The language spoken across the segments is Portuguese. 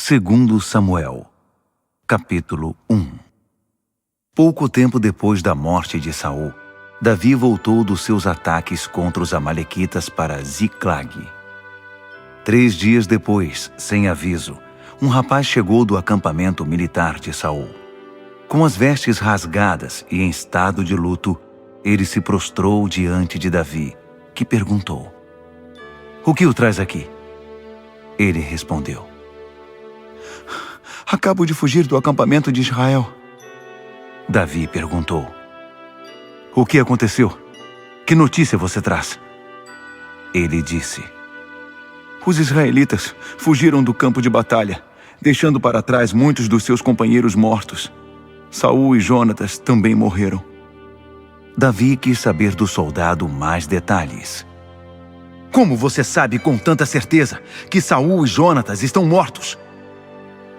Segundo Samuel, capítulo 1. Pouco tempo depois da morte de Saul, Davi voltou dos seus ataques contra os amalequitas para Ziclag. 3 dias depois, sem aviso, um rapaz chegou do acampamento militar de Saul. Com as vestes rasgadas e em estado de luto, ele se prostrou diante de Davi, que perguntou: "O que o traz aqui?" Ele respondeu: "Acabo de fugir do acampamento de Israel." Davi perguntou: "O que aconteceu? Que notícia você traz?" Ele disse: "Os israelitas fugiram do campo de batalha, deixando para trás muitos dos seus companheiros mortos. Saul e Jonatas também morreram." Davi quis saber do soldado mais detalhes. "Como você sabe com tanta certeza que Saul e Jonatas estão mortos?"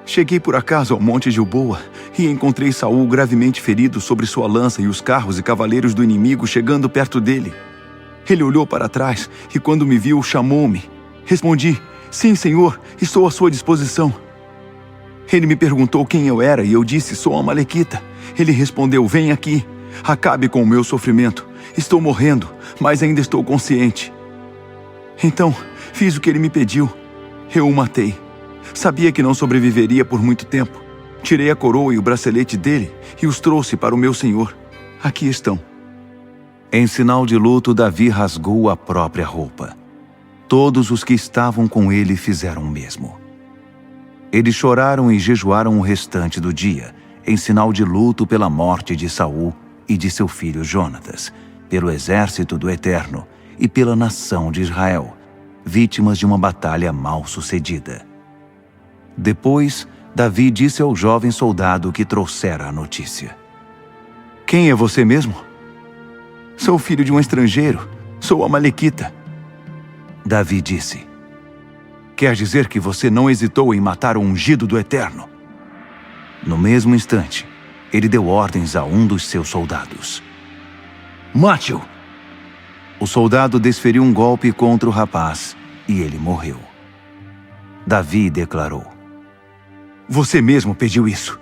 "Cheguei por acaso ao Monte Gilboa e encontrei Saul gravemente ferido sobre sua lança e os carros e cavaleiros do inimigo chegando perto dele. Ele olhou para trás e quando me viu, chamou-me. Respondi: 'Sim, Senhor, estou à sua disposição.' Ele me perguntou quem eu era e eu disse: 'Sou amalequita.' Ele respondeu: 'Vem aqui, acabe com o meu sofrimento. Estou morrendo, mas ainda estou consciente.' Então, fiz o que ele me pediu. Eu o matei. Sabia que não sobreviveria por muito tempo. Tirei a coroa e o bracelete dele e os trouxe para o meu senhor. Aqui estão." Em sinal de luto, Davi rasgou a própria roupa. Todos os que estavam com ele fizeram o mesmo. Eles choraram e jejuaram o restante do dia, em sinal de luto pela morte de Saul e de seu filho Jonatas, pelo exército do Eterno e pela nação de Israel, vítimas de uma batalha mal sucedida. Depois, Davi disse ao jovem soldado que trouxera a notícia: "Quem é você mesmo?" "Sou filho de um estrangeiro. Sou amalequita." Davi disse: "Quer dizer que você não hesitou em matar o ungido do Eterno?" No mesmo instante, ele deu ordens a um dos seus soldados: "Mate-o!" O soldado desferiu um golpe contra o rapaz e ele morreu. Davi declarou: "Você mesmo pediu isso.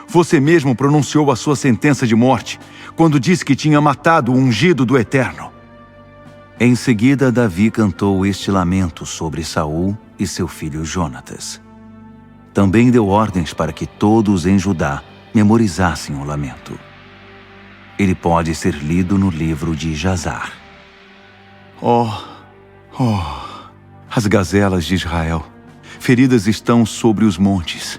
Você mesmo pronunciou a sua sentença de morte quando disse que tinha matado o ungido do Eterno." Em seguida, Davi cantou este lamento sobre Saul e seu filho Jonatas. Também deu ordens para que todos em Judá memorizassem o lamento. Ele pode ser lido no livro de Jazar. Oh, as gazelas de Israel, feridas estão sobre os montes.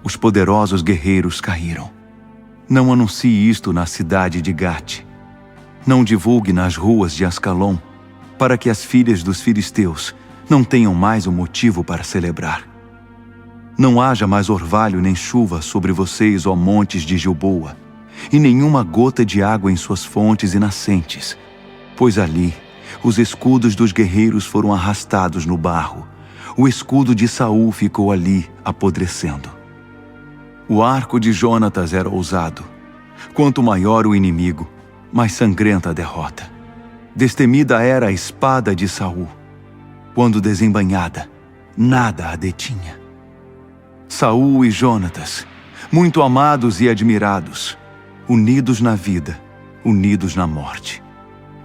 Os poderosos guerreiros caíram. Não anuncie isto na cidade de Gate. Não divulgue nas ruas de Ascalon, para que as filhas dos filisteus não tenham mais um motivo para celebrar. Não haja mais orvalho nem chuva sobre vocês, ó montes de Gilboa, e nenhuma gota de água em suas fontes e nascentes, pois ali os escudos dos guerreiros foram arrastados no barro. O escudo de Saul ficou ali, apodrecendo. O arco de Jonatas era ousado. Quanto maior o inimigo, mais sangrenta a derrota. Destemida era a espada de Saul. Quando desembainhada, nada a detinha. Saul e Jonatas, muito amados e admirados, unidos na vida, unidos na morte.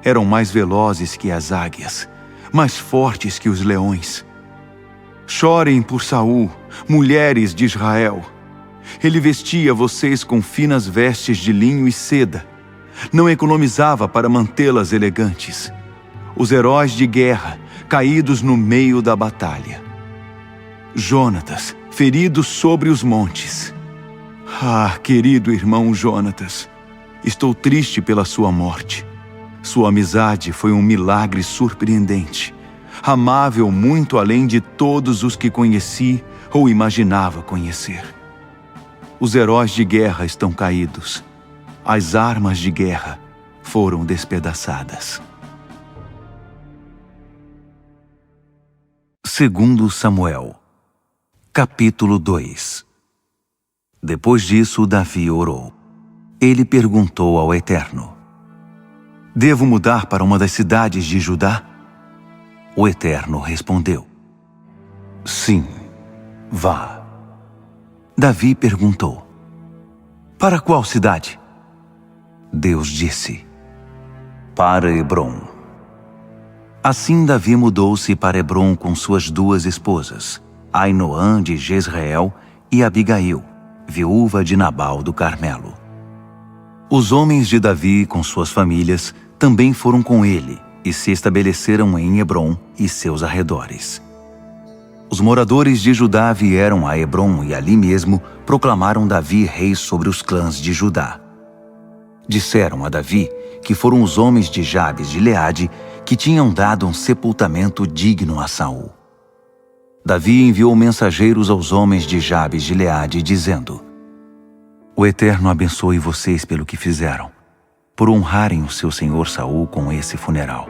Eram mais velozes que as águias, mais fortes que os leões. Chorem por Saul, mulheres de Israel. Ele vestia vocês com finas vestes de linho e seda. Não economizava para mantê-las elegantes. Os heróis de guerra, caídos no meio da batalha. Jonatas, ferido sobre os montes. Ah, querido irmão Jonatas, estou triste pela sua morte. Sua amizade foi um milagre surpreendente, amável muito além de todos os que conheci ou imaginava conhecer. Os heróis de guerra estão caídos. As armas de guerra foram despedaçadas. Segundo Samuel, capítulo 2. Depois disso, Davi orou. Ele perguntou ao Eterno: "Devo mudar para uma das cidades de Judá?" O Eterno respondeu: "Sim, vá." Davi perguntou: para qual cidade? Deus disse: para Hebrom. Assim Davi mudou-se para Hebrom com suas 2 esposas, Ainoã de Jezreel e Abigail, viúva de Nabal do Carmelo. Os homens de Davi com suas famílias também foram com ele e se estabeleceram em Hebrom e seus arredores. Os moradores de Judá vieram a Hebrom e ali mesmo proclamaram Davi rei sobre os clãs de Judá. Disseram a Davi que foram os homens de Jabes de Gileade que tinham dado um sepultamento digno a Saul. Davi enviou mensageiros aos homens de Jabes de Gileade, dizendo: o Eterno abençoe vocês pelo que fizeram, por honrarem o seu senhor Saul com esse funeral.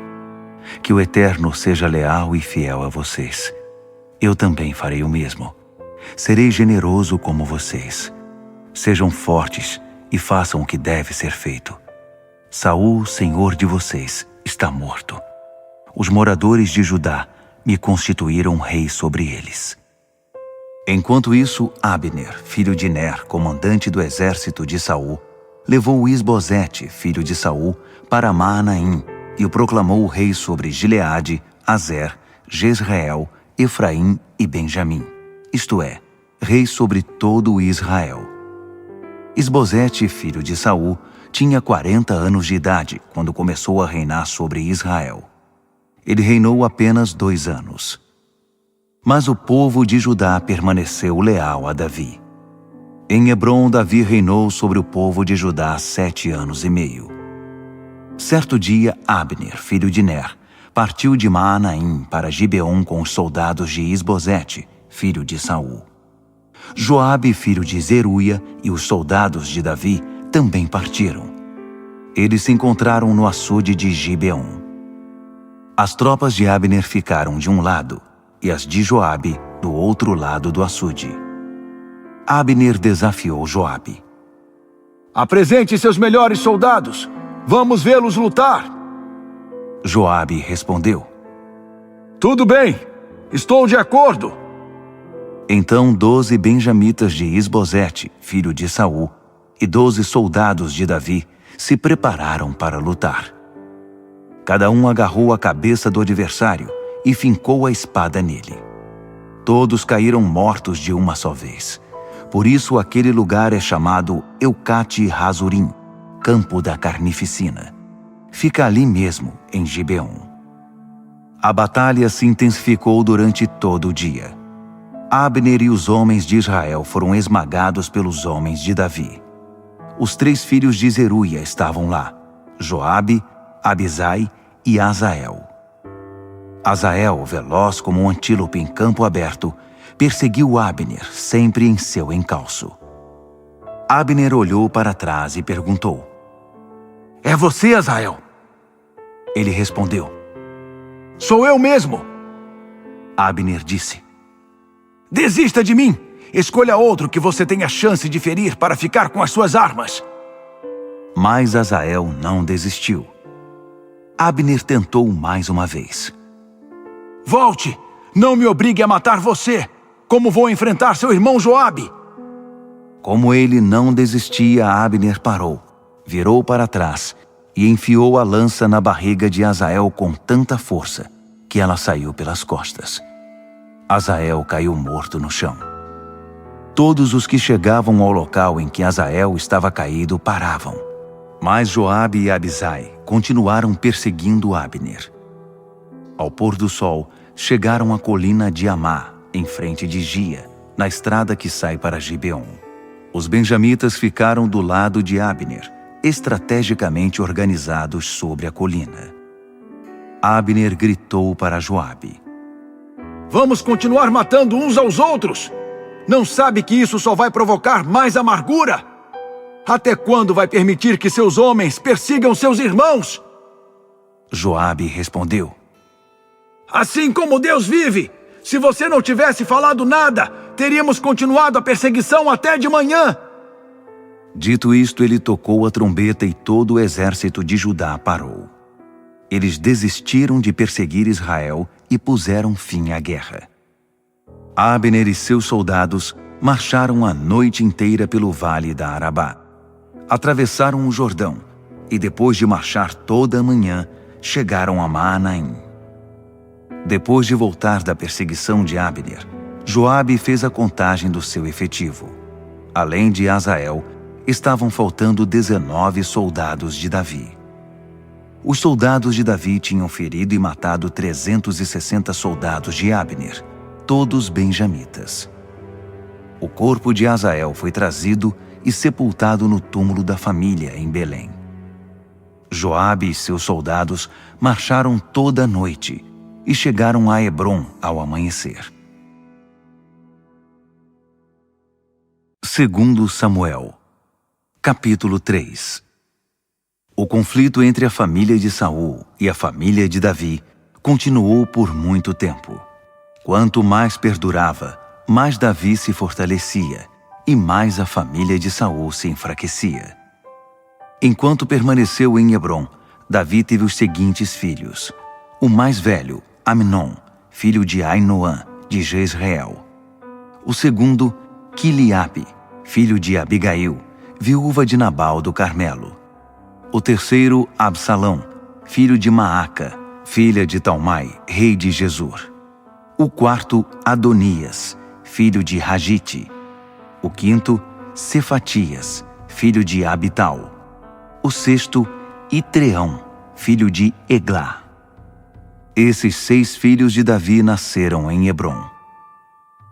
Que o Eterno seja leal e fiel a vocês. Eu também farei o mesmo. Serei generoso como vocês. Sejam fortes e façam o que deve ser feito. Saul, senhor de vocês, está morto. Os moradores de Judá me constituíram rei sobre eles. Enquanto isso, Abner, filho de Ner, comandante do exército de Saul, levou Isbosete, filho de Saul, para Maanaim e o proclamou rei sobre Gileade, Azer, Jezreel, Efraim e Benjamim, isto é, rei sobre todo o Israel. Isbosete, filho de Saul, tinha 40 anos de idade quando começou a reinar sobre Israel. Ele reinou apenas 2 anos. Mas o povo de Judá permaneceu leal a Davi. Em Hebrom, Davi reinou sobre o povo de Judá 7 anos e meio. Certo dia, Abner, filho de Ner, partiu de Maanaim para Gibeon com os soldados de Isbosete, filho de Saul. Joabe, filho de Zeruia, e os soldados de Davi também partiram. Eles se encontraram no açude de Gibeon. As tropas de Abner ficaram de um lado e as de Joabe do outro lado do açude. Abner desafiou Joabe. Apresente seus melhores soldados. Vamos vê-los lutar. Joabe respondeu: Tudo bem, estou de acordo. Então 12 benjamitas de Isbosete, filho de Saul, e 12 soldados de Davi se prepararam para lutar. Cada um agarrou a cabeça do adversário e fincou a espada nele. Todos caíram mortos de uma só vez. Por isso aquele lugar é chamado Eucate Razurim, campo da carnificina. Fica ali mesmo, em Gibeon. A batalha se intensificou durante todo o dia. Abner e os homens de Israel foram esmagados pelos homens de Davi. Os 3 filhos de Zeruia estavam lá: Joabe, Abisai e Azael. Azael, veloz como um antílope em campo aberto, perseguiu Abner, sempre em seu encalço. Abner olhou para trás e perguntou: É você, Azael? Ele respondeu: Sou eu mesmo. Abner disse: Desista de mim. Escolha outro que você tenha chance de ferir para ficar com as suas armas. Mas Azael não desistiu. Abner tentou mais uma vez. Volte! Não me obrigue a matar você! Como vou enfrentar seu irmão Joabe? Como ele não desistia, Abner parou, virou para trás e enfiou a lança na barriga de Azael com tanta força que ela saiu pelas costas. Azael caiu morto no chão. Todos os que chegavam ao local em que Azael estava caído paravam. Mas Joabe e Abisai continuaram perseguindo Abner. Ao pôr do sol, chegaram à colina de Amá, em frente de Gia, na estrada que sai para Gibeon. Os benjamitas ficaram do lado de Abner, estrategicamente organizados sobre a colina. Abner gritou para Joabe: Vamos continuar matando uns aos outros? Não sabe que isso só vai provocar mais amargura? Até quando vai permitir que seus homens persigam seus irmãos? Joabe respondeu: Assim como Deus vive, se você não tivesse falado nada, teríamos continuado a perseguição até de manhã. Dito isto, ele tocou a trombeta e todo o exército de Judá parou. Eles desistiram de perseguir Israel e puseram fim à guerra. Abner e seus soldados marcharam a noite inteira pelo vale da Arabá. Atravessaram o Jordão e, depois de marchar toda a manhã, chegaram a Maanaim. Depois de voltar da perseguição de Abner, Joabe fez a contagem do seu efetivo. Além de Asael, estavam faltando 19 soldados de Davi. Os soldados de Davi tinham ferido e matado 360 soldados de Abner, todos benjamitas. O corpo de Asael foi trazido e sepultado no túmulo da família em Belém. Joabe e seus soldados marcharam toda a noite e chegaram a Hebrom ao amanhecer. 2 Samuel, capítulo 3. O conflito entre a família de Saul e a família de Davi continuou por muito tempo. Quanto mais perdurava, mais Davi se fortalecia e mais a família de Saul se enfraquecia. Enquanto permaneceu em Hebrom, Davi teve os seguintes filhos: o mais velho, Amnon, filho de Ainoã, de Jezreel. O segundo, Quiliabe, filho de Abigail, viúva de Nabal do Carmelo. O terceiro, Absalão, filho de Maaca, filha de Talmai, rei de Gesur. O quarto, Adonias, filho de Hagite. O quinto, Cefatias, filho de Abital. O sexto, Itreão, filho de Eglá. Esses 6 filhos de Davi nasceram em Hebrom.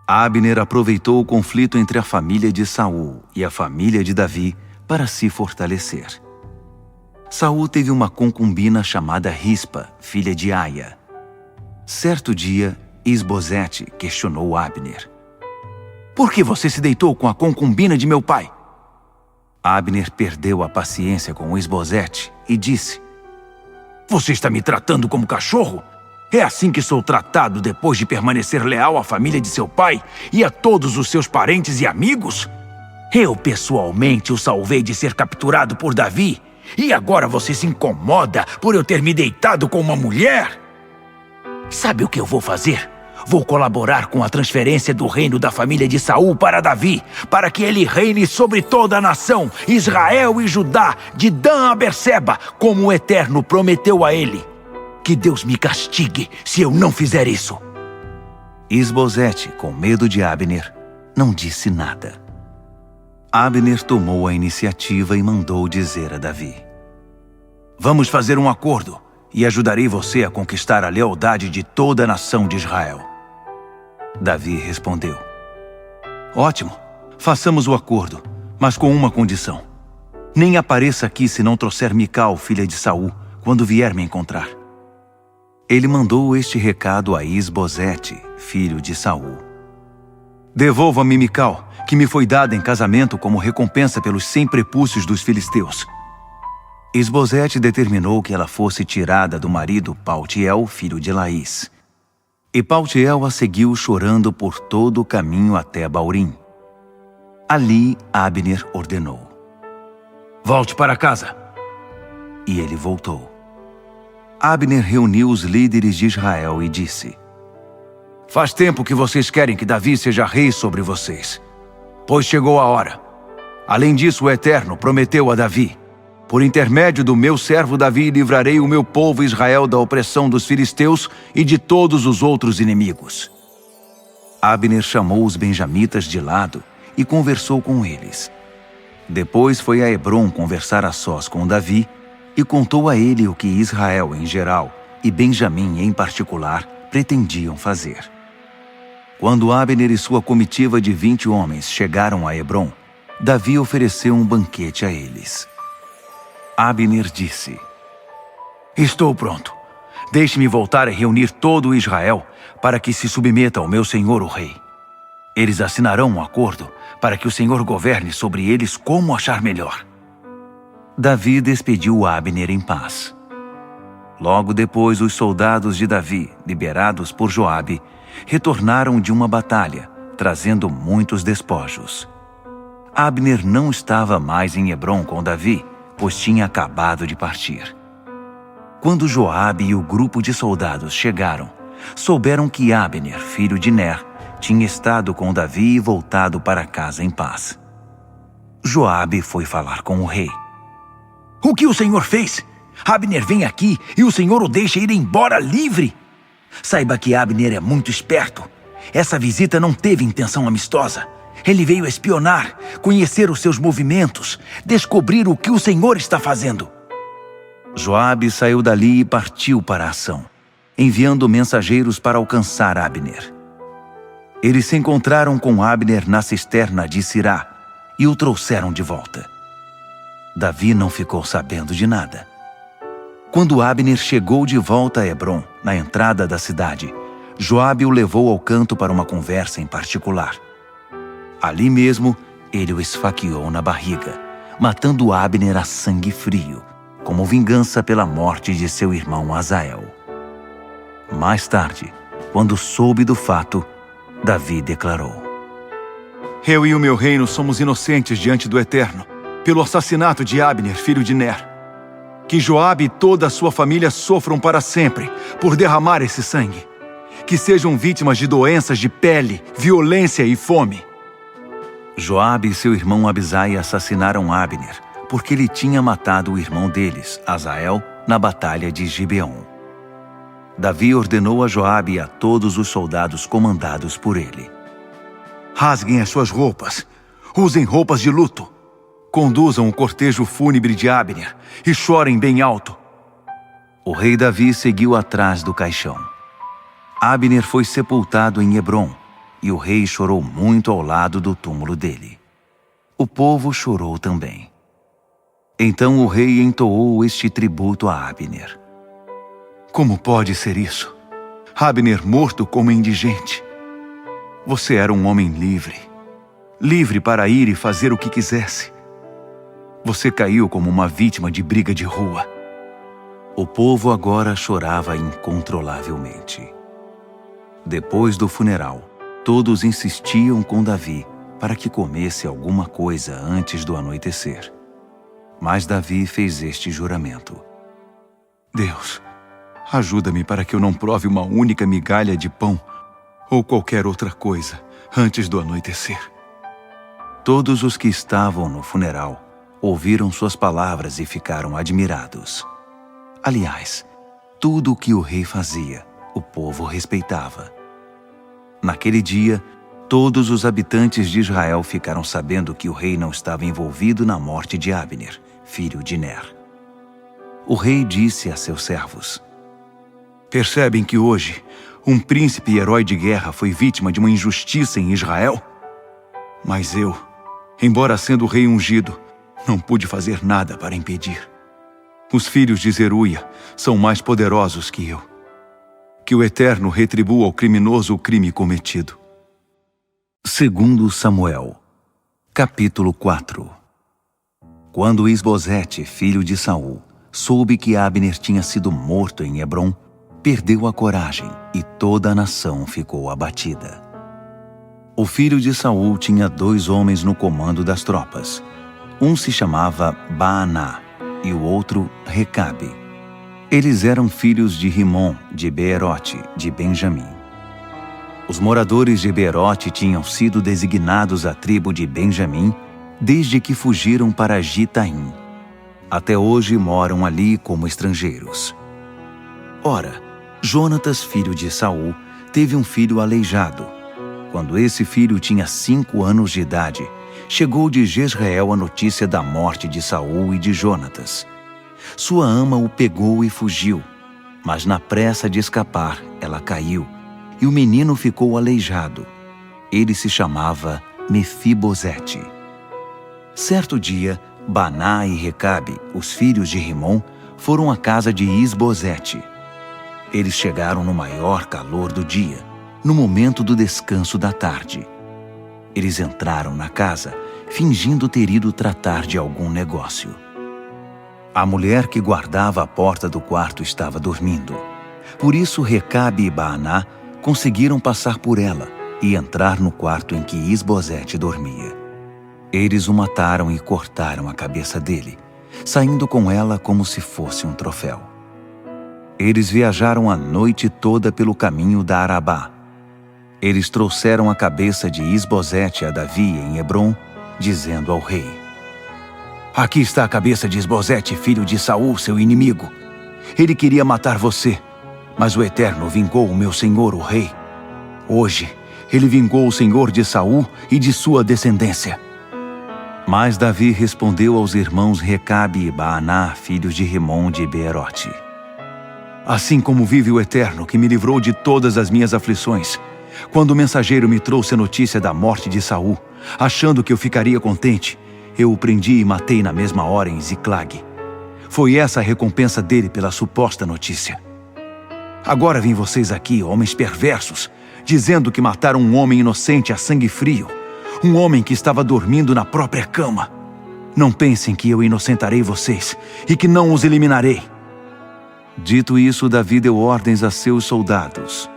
Abner aproveitou o conflito entre a família de Saul e a família de Davi para se fortalecer. Saul teve uma concubina chamada Rispa, filha de Aia. Certo dia, Isbosete questionou Abner: "Por que você se deitou com a concubina de meu pai?" Abner perdeu a paciência com Isbosete e disse: "Você está me tratando como cachorro? É assim que sou tratado depois de permanecer leal à família de seu pai e a todos os seus parentes e amigos? Eu pessoalmente o salvei de ser capturado por Davi, e agora você se incomoda por eu ter me deitado com uma mulher? Sabe o que eu vou fazer? Vou colaborar com a transferência do reino da família de Saul para Davi, para que ele reine sobre toda a nação, Israel e Judá, de Dan a Berseba, como o Eterno prometeu a ele. Que Deus me castigue se eu não fizer isso." Isbosete, com medo de Abner, não disse nada. Abner tomou a iniciativa e mandou dizer a Davi: "Vamos fazer um acordo e ajudarei você a conquistar a lealdade de toda a nação de Israel." Davi respondeu: "Ótimo, façamos o acordo, mas com uma condição. Nem apareça aqui se não trouxer Mical, filha de Saul, quando vier me encontrar." Ele mandou este recado a Isbosete, filho de Saul: "Devolva-me Mical, que me foi dada em casamento como recompensa pelos 100 prepúcios dos filisteus." Isbosete determinou que ela fosse tirada do marido Paltiel, filho de Laís. E Paltiel a seguiu chorando por todo o caminho até Baurim. Ali Abner ordenou: "Volte para casa." E ele voltou. Abner reuniu os líderes de Israel e disse: "Faz tempo que vocês querem que Davi seja rei sobre vocês, pois chegou a hora. Além disso, o Eterno prometeu a Davi: por intermédio do meu servo Davi, livrarei o meu povo Israel da opressão dos filisteus e de todos os outros inimigos." Abner chamou os benjamitas de lado e conversou com eles. Depois foi a Hebrom conversar a sós com Davi e contou a ele o que Israel em geral e Benjamim em particular pretendiam fazer. Quando Abner e sua comitiva de 20 homens chegaram a Hebrom, Davi ofereceu um banquete a eles. Abner disse: "Estou pronto. Deixe-me voltar a reunir todo o Israel para que se submeta ao meu senhor o rei. Eles assinarão um acordo para que o Senhor governe sobre eles como achar melhor." Davi despediu Abner em paz. Logo depois, os soldados de Davi, liberados por Joabe, retornaram de uma batalha, trazendo muitos despojos. Abner não estava mais em Hebrom com Davi, pois tinha acabado de partir. Quando Joabe e o grupo de soldados chegaram, souberam que Abner, filho de Ner, tinha estado com Davi e voltado para casa em paz. Joabe foi falar com o rei. O que o senhor fez? Abner vem aqui e o senhor o deixa ir embora livre? Saiba que Abner é muito esperto. Essa visita não teve intenção amistosa. Ele veio espionar, conhecer os seus movimentos, descobrir o que o senhor está fazendo. Joabe saiu dali e partiu para a ação, enviando mensageiros para alcançar Abner. Eles se encontraram com Abner na cisterna de Sirá e o trouxeram de volta. Davi não ficou sabendo de nada. Quando Abner chegou de volta a Hebrom, na entrada da cidade, Joabe o levou ao canto para uma conversa em particular. Ali mesmo, ele o esfaqueou na barriga, matando Abner a sangue frio, como vingança pela morte de seu irmão Asael. Mais tarde, quando soube do fato, Davi declarou: Eu e o meu reino somos inocentes diante do Eterno, pelo assassinato de Abner, filho de Ner. Que Joabe e toda a sua família sofram para sempre por derramar esse sangue. Que sejam vítimas de doenças de pele, violência e fome. Joabe e seu irmão Abisai assassinaram Abner, porque ele tinha matado o irmão deles, Asael, na batalha de Gibeon. Davi ordenou a Joabe e a todos os soldados comandados por ele: Rasguem as suas roupas, usem roupas de luto, conduzam o cortejo fúnebre de Abner e chorem bem alto. O rei Davi seguiu atrás do caixão. Abner foi sepultado em Hebrom, e o rei chorou muito ao lado do túmulo dele. O povo chorou também. Então o rei entoou este tributo a Abner: Como pode ser isso? Abner morto como indigente. Você era um homem livre, livre para ir e fazer o que quisesse. Você caiu como uma vítima de briga de rua. O povo agora chorava incontrolavelmente. Depois do funeral, todos insistiam com Davi para que comesse alguma coisa antes do anoitecer. Mas Davi fez este juramento: Deus, ajuda-me para que eu não prove uma única migalha de pão ou qualquer outra coisa antes do anoitecer. Todos os que estavam no funeral ouviram suas palavras e ficaram admirados. Aliás, tudo o que o rei fazia, o povo respeitava. Naquele dia, todos os habitantes de Israel ficaram sabendo que o rei não estava envolvido na morte de Abner, filho de Ner. O rei disse a seus servos: Percebem que hoje um príncipe e herói de guerra foi vítima de uma injustiça em Israel? Mas eu, embora sendo o rei ungido, não pude fazer nada para impedir. Os filhos de Zeruia são mais poderosos que eu. Que o Eterno retribua ao criminoso o crime cometido. 2 Samuel, capítulo 4. Quando Isbosete, filho de Saul, soube que Abner tinha sido morto em Hebrom, perdeu a coragem e toda a nação ficou abatida. O filho de Saul tinha 2 homens no comando das tropas. Um se chamava Baaná e o outro Recabe. Eles eram filhos de Rimom, de Beerote, de Benjamim. Os moradores de Beerote tinham sido designados à tribo de Benjamim desde que fugiram para Gitaim. Até hoje moram ali como estrangeiros. Ora, Jonatas, filho de Saul, teve um filho aleijado. Quando esse filho tinha 5 anos de idade, chegou de Jezreel a notícia da morte de Saul e de Jonatas. Sua ama o pegou e fugiu, mas na pressa de escapar, ela caiu, e o menino ficou aleijado. Ele se chamava Mefibosete. Certo dia, Baná e Recabe, os filhos de Rimom, foram à casa de Isbosete. Eles chegaram no maior calor do dia, no momento do descanso da tarde. Eles entraram na casa, fingindo ter ido tratar de algum negócio. A mulher que guardava a porta do quarto estava dormindo. Por isso Recabe e Baaná conseguiram passar por ela e entrar no quarto em que Isbosete dormia. Eles o mataram e cortaram a cabeça dele, saindo com ela como se fosse um troféu. Eles viajaram a noite toda pelo caminho da Arabá. Eles trouxeram a cabeça de Isbosete a Davi em Hebrom, dizendo ao rei: Aqui está a cabeça de Isbosete, filho de Saul, seu inimigo. Ele queria matar você, mas o Eterno vingou o meu senhor, o rei. Hoje, ele vingou o senhor de Saul e de sua descendência. Mas Davi respondeu aos irmãos Recabe e Baaná, filhos de Rimom de Beerote: Assim como vive o Eterno, que me livrou de todas as minhas aflições, quando o mensageiro me trouxe a notícia da morte de Saul, achando que eu ficaria contente, eu o prendi e matei na mesma hora em Ziclag. Foi essa a recompensa dele pela suposta notícia. Agora vêm vocês aqui, homens perversos, dizendo que mataram um homem inocente a sangue frio, um homem que estava dormindo na própria cama. Não pensem que eu inocentarei vocês e que não os eliminarei. Dito isso, Davi deu ordens a seus soldados.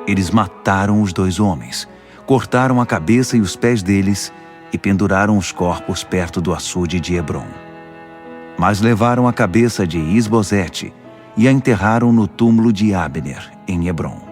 Eles mataram os 2 homens, cortaram a cabeça e os pés deles e penduraram os corpos perto do açude de Hebrom. Mas levaram a cabeça de Isbosete e a enterraram no túmulo de Abner, em Hebrom.